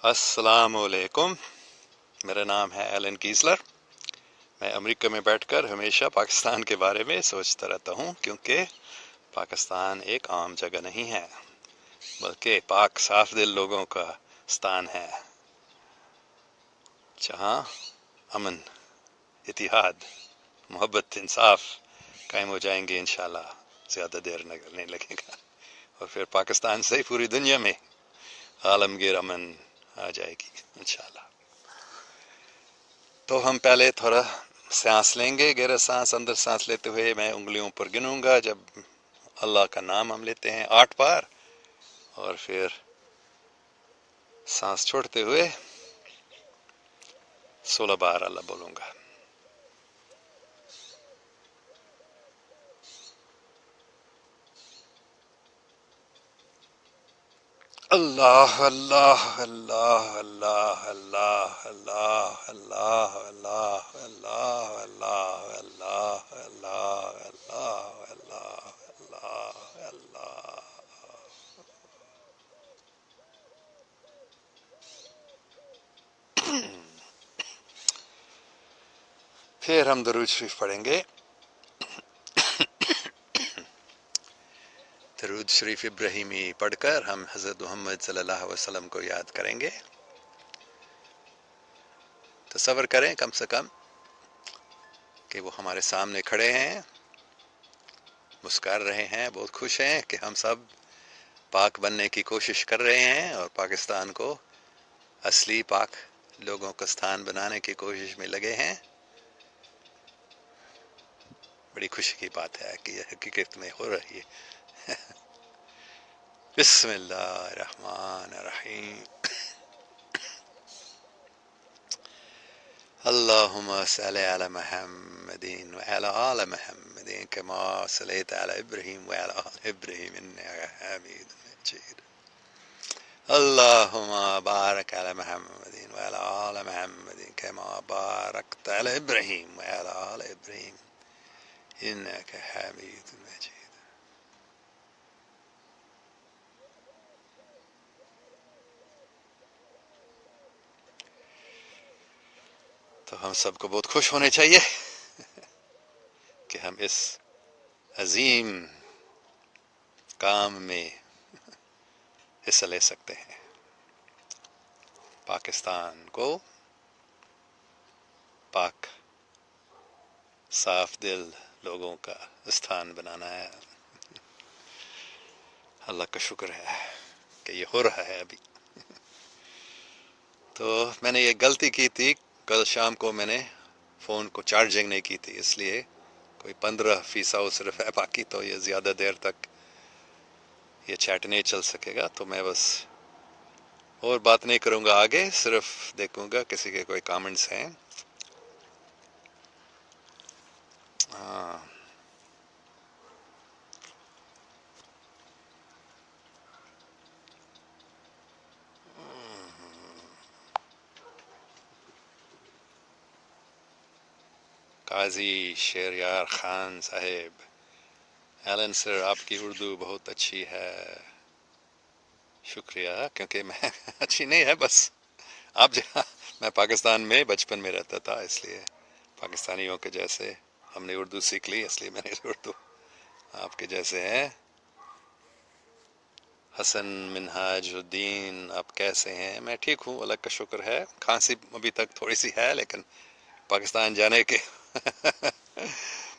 अस्सलाम वालेकुम। मेरा नाम है एलन कीसलर। मैं अमेरिका में बैठकर हमेशा पाकिस्तान के बारे में सोचता रहता हूँ, क्योंकि पाकिस्तान एक आम जगह नहीं है, बल्कि पाक साफ दिल लोगों का स्थान है, जहाँ अमन, इतिहाद, मोहब्बत, इंसाफ कायम हो जाएंगे इंशाल्लाह। ज़्यादा देर नहीं लगेगा और फिर पाकिस्तान से ही पूरी दुनिया में आलमगीर अमन आ जाएगी इंशाल्लाह। तो हम पहले थोड़ा सांस लेंगे, गहरा सांस। अंदर सांस लेते हुए मैं उंगलियों पर गिनूंगा। जब अल्लाह का नाम हम लेते हैं 8 बार, और फिर सांस छोड़ते हुए 16 बार अल्लाह बोलूंगा। अल्लाह अल्लाह अल्लाह अल्लाह अल्लाह अल्लाह अल्लाह अल्लाह अल्लाह अल्लाह अल्लाह अल्लाह अल्लाह अल्लाह अल्लाह अल्लाह। फिर हम दरूद शरीफ पढ़ेंगे। दरूद शरीफ इब्राहिमी पढ़कर हम हज़रत मोहम्मद सल्लल्लाहु अलैहि वसल्लम को याद करेंगे। तसव्वुर करें कम से कम कि वो हमारे सामने खड़े हैं, मुस्कुरा रहे हैं, बहुत खुश हैं कि हम सब पाक बनने की कोशिश कर रहे हैं और पाकिस्तान को असली पाक लोगों का स्थान बनाने की कोशिश में लगे हैं। बड़ी खुशी की बात है कि यह हकीकत में हो रही है। बिस्मिल्लाहिर्रहमानिर्रहीम। अल्लाहुम्मा सल्लि अला मुहम्मदिन व अला आलि मुहम्मदिन कमा सल्लैता अला इब्राहीम व अला आलि इब्राहीम इन्नका हमीदुम मजीद। अल्लाहुम्मा बारिक अला मुहम्मदिन व अला आलि मुहम्मदिन कमा बारकता अला इब्राहीम व अला आलि इब्राहीम इन्नका हमीदुम मजीद। तो हम सबको बहुत खुश होने चाहिए कि हम इस अजीम काम में हिस्सा ले सकते हैं। पाकिस्तान को पाक साफ दिल लोगों का स्थान बनाना है। अल्लाह का शुक्र है कि ये हो रहा है अभी। तो मैंने ये गलती की थी, कल शाम को मैंने फ़ोन को चार्जिंग नहीं की थी, इसलिए कोई 15% सिर्फ है बाकी, तो ये ज़्यादा देर तक ये चैट नहीं चल सकेगा। तो मैं बस और बात नहीं करूँगा आगे, सिर्फ देखूँगा किसी के कोई कमेंट्स हैं। हाँ, काजी शेरयार खान साहेब, एलन सर आपकी उर्दू बहुत अच्छी है। शुक्रिया, क्योंकि मैं अच्छी नहीं है, बस आप जहाँ, मैं पाकिस्तान में बचपन में रहता था, इसलिए पाकिस्तानियों के जैसे हमने उर्दू सीख ली, इसलिए मैंने उर्दू आपके जैसे हैं। हसन मिनहाजुद्दीन, आप कैसे हैं? मैं ठीक हूँ, अल्लाह का शुक्र है। खांसी अभी तक थोड़ी सी है, लेकिन पाकिस्तान जाने के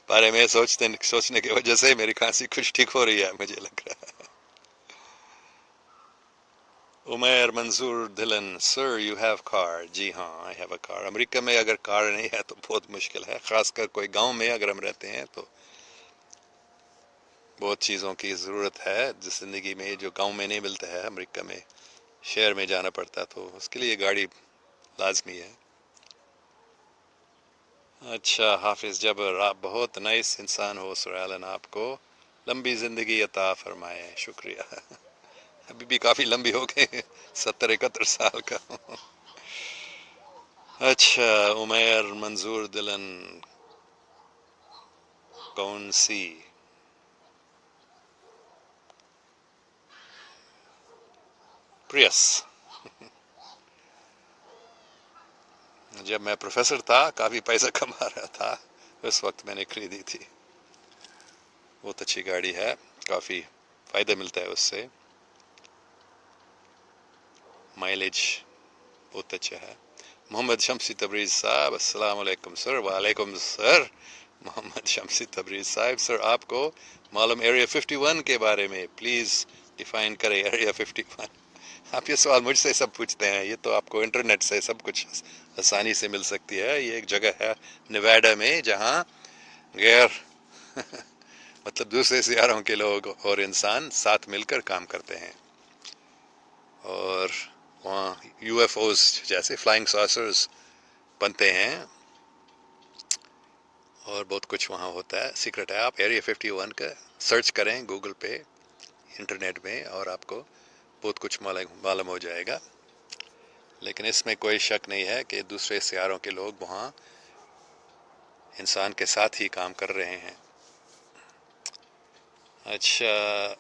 बारे में सोचने की वजह से मेरी खांसी कुछ ठीक हो रही है, मुझे लग रहा है। उमैर मंजूर दिलन, सर यू हैव कार? जी हाँ, I have a car. America में अगर कार नहीं है तो बहुत मुश्किल है, खासकर कोई गांव में अगर हम रहते हैं तो बहुत चीज़ों की ज़रूरत है जिस ज़िंदगी में जो गांव में नहीं मिलता है, अमेरिका में शहर में जाना पड़ता है, तो उसके लिए गाड़ी लाजमी है। अच्छा हाफिज़ जबर, आप बहुत नाइस इंसान हो सर एलन, आपको लंबी ज़िंदगी अता फरमाए। शुक्रिया। अभी भी काफ़ी लंबी हो गई, 70-71 साल का। अच्छा, उमैर मंजूर दिलन, कौन सी? प्रियस। जब मैं प्रोफेसर था, काफ़ी पैसा कमा रहा था, उस वक्त मैंने खरीदी थी। बहुत अच्छी गाड़ी है, काफ़ी फ़ायदा मिलता है उससे, माइलेज बहुत अच्छा है। मोहम्मद शमसी तबरीज़ साहब, अस्सलाम वालेकुम सर। वालेकुम सर मोहम्मद शमसी तबरीज़ साहब। सर आपको मालूम एरिया 51 के बारे में, प्लीज़ डिफ़ाइन करें एरिया 51। आप ये सवाल मुझसे सब पूछते हैं, ये तो आपको इंटरनेट से सब कुछ आसानी से मिल सकती है। ये एक जगह है नेवाडा में जहाँ गैर मतलब दूसरे सियारों के लोग और इंसान साथ मिलकर काम करते हैं, और वहाँ यूएफओस जैसे फ्लाइंग सॉसर्स बनते हैं, और बहुत कुछ वहाँ होता है, सीक्रेट है। आप एरिया 51 का सर्च करें गूगल पे, इंटरनेट में, और आपको बहुत कुछ मालूम हो जाएगा। लेकिन इसमें कोई शक नहीं है कि दूसरे सियारों के लोग वहाँ इंसान के साथ ही काम कर रहे हैं। अच्छा,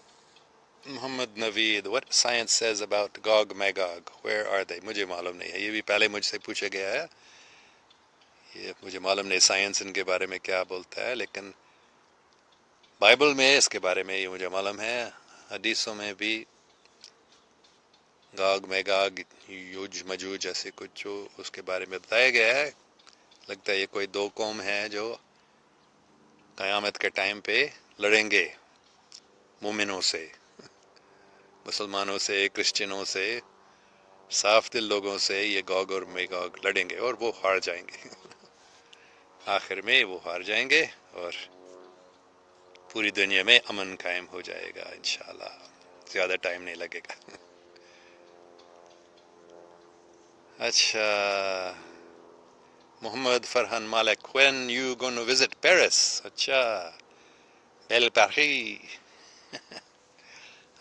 Mohammad Naveed, what science says about Gog Magog, where are they? मुझे मालूम नहीं है, ये भी पहले मुझसे पूछा गया है। ये मुझे मालूम नहीं साइंस इनके बारे में क्या बोलता है, लेकिन बाइबल में इसके बारे में ये मुझे मालूम है। हदीसों में भी गॉग मैगॉग, यूज मजूज ऐसे कुछ जो उसके बारे में बताया गया है। लगता है ये कोई दो कौम है जो क़यामत के टाइम पे लड़ेंगे, मोमिनों से, मुसलमानों से, क्रिश्चियनों से, साफ दिल लोगों से ये गॉग और मैगॉग लड़ेंगे और वो हार जाएंगे। आखिर में वो हार जाएंगे और पूरी दुनिया में अमन कायम हो जाएगा इंशाल्लाह, ज़्यादा टाइम नहीं लगेगा। अच्छा, मोहम्मद फरहान मालिक, when you going to visit Paris? अच्छा, Belle Paris.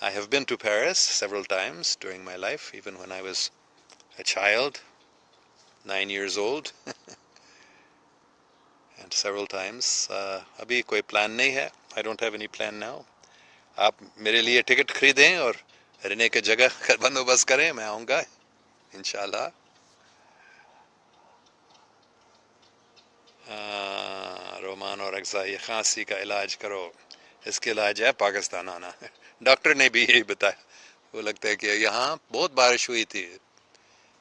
I have been to Paris several times during my life, even when I was a child, 9 years old, and several times. अभी कोई प्लान नहीं है, I don't have any plan now. आप मेरे लिए ticket खरीदें और रहने की जगह का बंदोबस्त करें, मैं आऊँगा इंशाल्लाह। रोमान और अक्सा, ये खांसी का इलाज करो, इसके इलाज है पाकिस्तान आना। डॉक्टर ने भी यही बताया। वो लगता है कि यहाँ बहुत बारिश हुई थी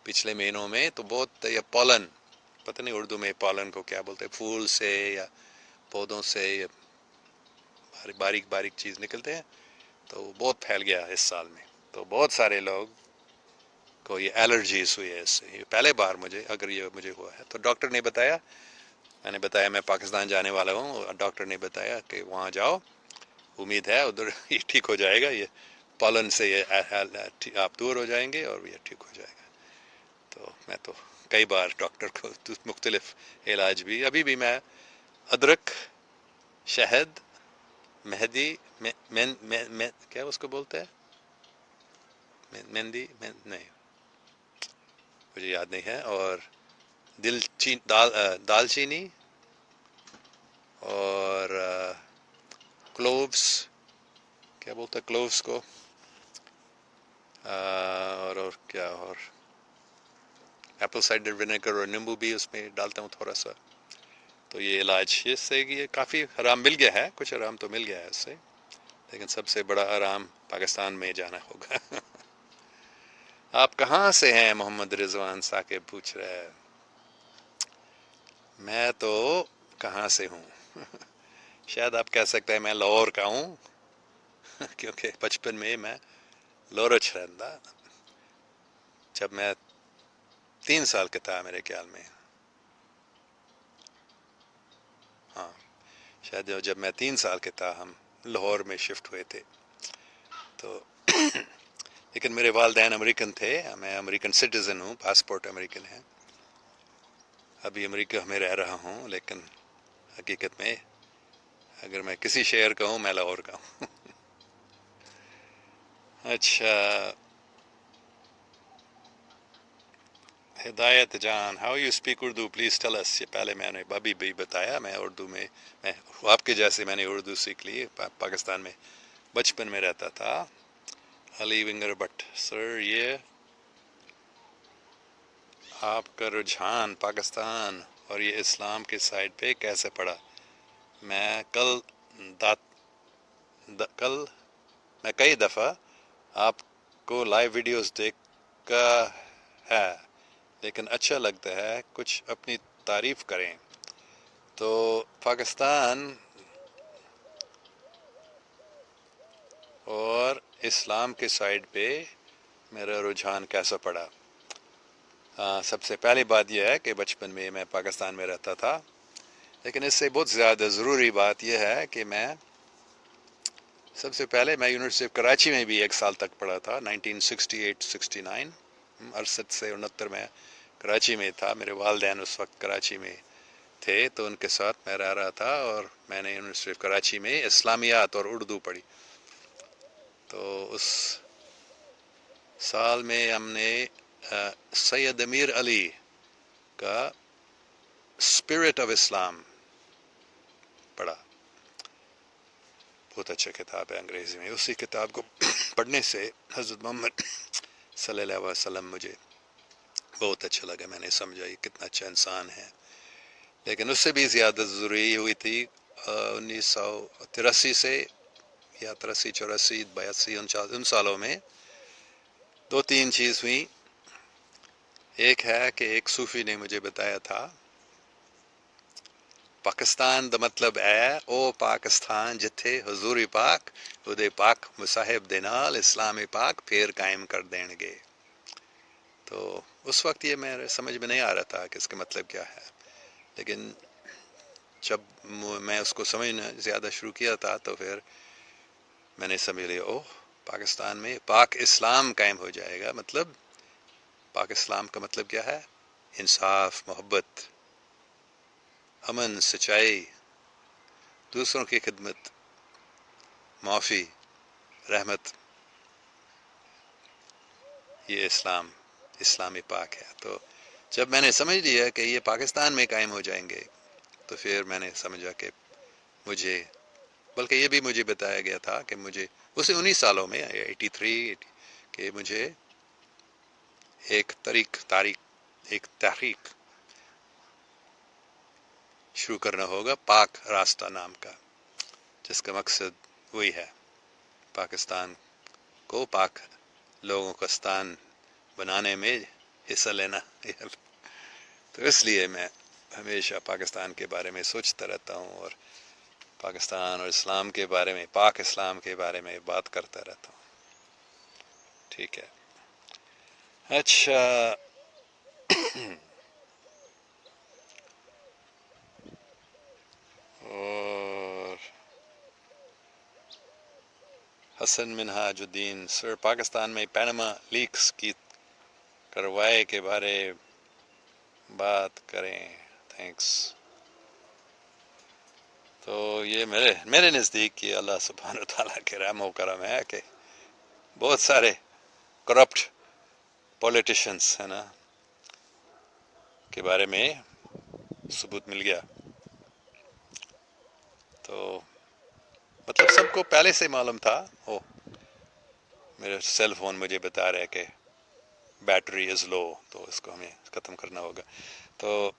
पिछले महीनों में, तो बहुत ये पॉलन, पता नहीं उर्दू में पॉलन को क्या बोलते हैं, फूल से या पौधों से ये बारीक बारीक चीज़ निकलते हैं, तो बहुत फैल गया इस साल में। तो बहुत सारे लोग को ये एलर्जीज हुई है इससे। ये पहले बार मुझे, अगर ये मुझे हुआ है, तो डॉक्टर ने बताया, मैंने बताया मैं पाकिस्तान जाने वाला हूँ, डॉक्टर ने बताया कि वहाँ जाओ, उम्मीद है उधर ये ठीक हो जाएगा, ये पॉलन से ये आप दूर हो जाएंगे और ये ठीक हो जाएगा। तो मैं तो कई बार डॉक्टर को मुख्तलिफ इलाज भी, अभी भी मैं अदरक, शहद, मेहंदी, क्या उसको बोलते हैं, मेहंदी, नहीं मुझे याद नहीं है, और दालचीनी और क्लोव्स, क्या बोलते हैं क्लोव्स को, और क्या, और एप्पल साइडर विनेगर और नींबू भी उसमें डालता हूँ थोड़ा सा। तो ये इलाज, इससे ये काफ़ी आराम मिल गया है, कुछ आराम तो मिल गया है इससे, लेकिन सबसे बड़ा आराम पाकिस्तान में जाना होगा। आप कहाँ से हैं? मोहम्मद रिजवान साकिब पूछ रहे हैं। मैं तो कहाँ से हूँ? शायद आप कह सकते हैं मैं लाहौर का हूँ, क्योंकि बचपन में मैं लाहौर रहता, जब मैं 3 साल का था मेरे ख्याल में। हाँ, शायद जब मैं 3 साल के था हम लाहौर में शिफ्ट हुए थे। तो लेकिन मेरे वालिदैन अमेरिकन थे, मैं अमेरिकन सिटीज़न हूँ, पासपोर्ट अमेरिकन है, अभी अमेरिका में रह रहा हूँ, लेकिन हकीकत में अगर मैं किसी शहर का हूँ, मैं लाहौर का हूँ। अच्छा, हिदायत जान, how you speak Urdu, please tell us. ये पहले मैंने अभी भी बताया, मैं उर्दू में, मैं आपके जैसे मैंने उर्दू सीख ली, पाकिस्तान में बचपन में रहता था। अली विंगर भट्ट, सर ये آپ کا رجحان پاکستان اور یہ اسلام کے سائڈ پہ کیسے پڑا؟ میں کل میں کئی دفعہ آپ کو لائیو ویڈیوز دیکھا ہے، لیکن اچھا لگتا ہے کچھ اپنی تعریف کریں۔ تو پاکستان اور اسلام کے سائڈ پہ میرا رجحان کیسا پڑا؟ سب سے پہلی بات یہ ہے کہ بچپن میں میں پاکستان میں رہتا تھا، لیکن اس سے بہت زیادہ ضروری بات یہ ہے کہ میں سب سے پہلے میں یونیورسٹی آف کراچی میں بھی 1 سال تک پڑھا تھا، 1968-69 68 سے 69 میں کراچی میں تھا۔ میرے والدین اس وقت کراچی میں تھے تو ان کے ساتھ میں رہ رہا تھا، اور میں نے یونیورسٹی آف کراچی میں اسلامیات اور اردو پڑھی۔ تو اس سال میں ہم نے سید امیر علی کا اسپرٹ آف اسلام پڑھا، بہت اچھا کتاب ہے انگریزی میں۔ اسی کتاب کو پڑھنے سے حضرت محمد صلی اللہ علیہ وسلم مجھے بہت اچھا لگا، میں نے سمجھا یہ کتنا اچھا انسان ہے۔ لیکن اس سے بھی زیادہ ضروری ہوئی تھی 1983 سے یا 83 84 82 ان سالوں میں 2 3 چیز ہوئی۔ ایک ہے کہ ایک صوفی نے مجھے بتایا تھا پاکستان دا مطلب ہے او پاکستان جتھے حضور پاک اودے پاک مصاحب دے نال اسلام پاک پھر قائم کر دیں گے۔ تو اس وقت یہ میرے سمجھ میں نہیں آ رہا تھا کہ اس کا مطلب کیا ہے، لیکن جب میں اس کو سمجھنا زیادہ شروع کیا تھا تو پھر میں نے سمجھ لیا اوہ پاکستان میں پاک اسلام قائم ہو جائے گا۔ مطلب پاک اسلام کا مطلب کیا ہے؟ انصاف، محبت، امن، سچائی، دوسروں کی خدمت، معافی، رحمت، یہ اسلامی پاک ہے۔ تو جب میں نے سمجھ لیا کہ یہ پاکستان میں قائم ہو جائیں گے تو پھر میں نے سمجھا کہ مجھے، بلکہ یہ بھی مجھے بتایا گیا تھا کہ مجھے اسے 19 سالوں میں 83 کہ مجھے ایک تحریک شروع کرنا ہوگا پاک راستہ نام کا، جس کا مقصد وہی ہے پاکستان کو پاک لوگوں کا ستان بنانے میں حصہ لینا۔ تو اس لیے میں ہمیشہ پاکستان کے بارے میں سوچتا رہتا ہوں، اور پاکستان اور اسلام کے بارے میں، پاک اسلام کے بارے میں بات کرتا رہتا ہوں۔ ٹھیک ہے، اچھا اور حسن منہاج الدین سر، پاکستان میں پینما لیکس کی کارروائی کے بارے بات کریں، تھینکس۔ تو یہ میرے نزدیک یہ اللہ سبحانہ تعالیٰ کے رحم و کرم ہے کہ بہت سارے کرپٹ پولیٹیشنز ہے نا کے بارے میں ثبوت مل گیا، تو مطلب سب کو پہلے سے معلوم تھا۔ میرے سیل فون مجھے بتا رہے کہ بیٹری از لو، تو اس کو ہمیں ختم کرنا ہوگا۔ تو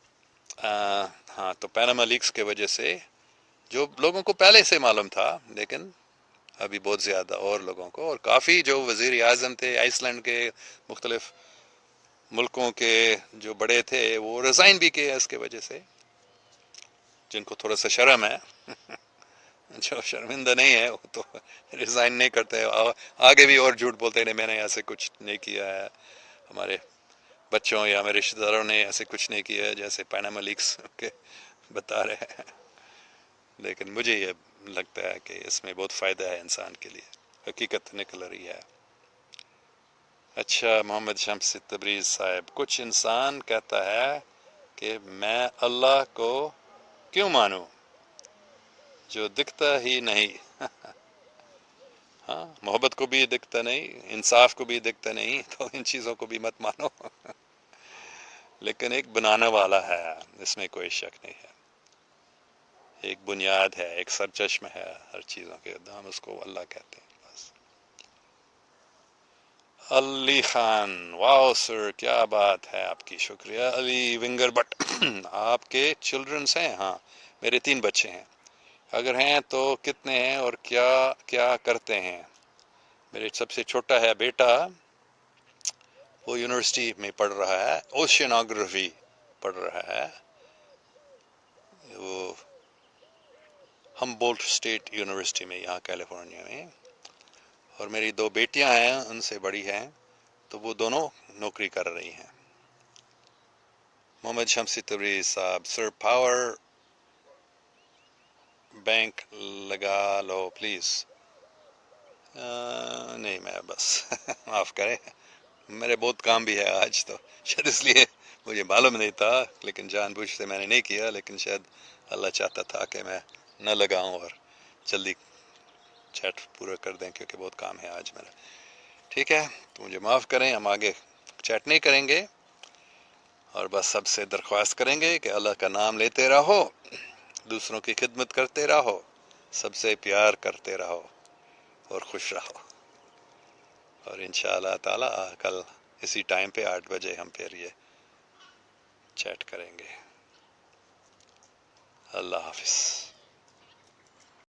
ہاں، تو پیناما لیکس کی وجہ سے جو لوگوں کو پہلے سے معلوم تھا، لیکن ابھی بہت زیادہ اور لوگوں کو، اور کافی جو وزیر اعظم تھے آئس لینڈ کے، مختلف ملکوں کے جو بڑے تھے، وہ ریزائن بھی کیے اس کے وجہ سے، جن کو تھوڑا سا شرم ہے جو شرمندہ نہیں ہے وہ تو ریزائن نہیں کرتے، آگے بھی اور جھوٹ بولتے ہیں میں نے ایسے کچھ نہیں کیا ہے، ہمارے بچوں یا ہمارے رشتہ داروں نے ایسے کچھ نہیں کیا ہے جیسے پیناما لیکس کے بتا رہے ہیں۔ لیکن مجھے یہ لگتا ہے کہ اس میں بہت فائدہ ہے انسان کے لیے، حقیقت نکل رہی ہے۔ اچھا، محمد شمس تبریز صاحب، کچھ انسان کہتا ہے کہ میں اللہ کو کیوں مانوں جو دکھتا ہی نہیں؟ ہاں، محبت کو بھی دکھتا نہیں، انصاف کو بھی دکھتا نہیں، تو ان چیزوں کو بھی مت مانو۔ لیکن ایک بنانے والا ہے، اس میں کوئی شک نہیں ہے، ایک بنیاد ہے، ایک سرچشمہ ہے ہر چیزوں کے، ہم اس کو اللہ کہتے ہیں بس۔ علی خان، واو سر، کیا بات ہے آپ کی، شکریہ علی ونگر بٹ آپ کے چلڈرنس ہیں؟ ہاں میرے 3 بچے ہیں، اگر ہیں تو کتنے ہیں اور کیا کیا کرتے ہیں؟ میرے سب سے چھوٹا ہے بیٹا، وہ یونیورسٹی میں پڑھ رہا ہے، اوشینوگرافی پڑھ رہا ہے، وہ ہمبولٹ اسٹیٹ یونیورسٹی میں یہاں کیلیفورنیا میں، اور میری 2 بیٹیاں ہیں، ان سے بڑی ہیں تو وہ دونوں نوکری کر رہی ہیں۔ محمد شمسی تبریز صاحب، سر پاور بینک لگا لو پلیز۔ نہیں میں بس معاف کریں، میرے بہت کام بھی ہے آج، تو شاید اس لیے مجھے معلوم نہیں تھا، لیکن جان بوجھ سے میں نے نہیں کیا، لیکن شاید اللہ چاہتا تھا کہ میں نہ لگاؤں اور جلدی چیٹ پورا کر دیں، کیونکہ بہت کام ہے آج میرا۔ ٹھیک ہے تو مجھے معاف کریں، ہم آگے چیٹ نہیں کریں گے، اور بس سب سے درخواست کریں گے کہ اللہ کا نام لیتے رہو، دوسروں کی خدمت کرتے رہو، سب سے پیار کرتے رہو اور خوش رہو، اور انشاءاللہ تعالی کل اسی ٹائم پہ 8 بجے ہم پھر یہ چیٹ کریں گے۔ اللہ حافظ۔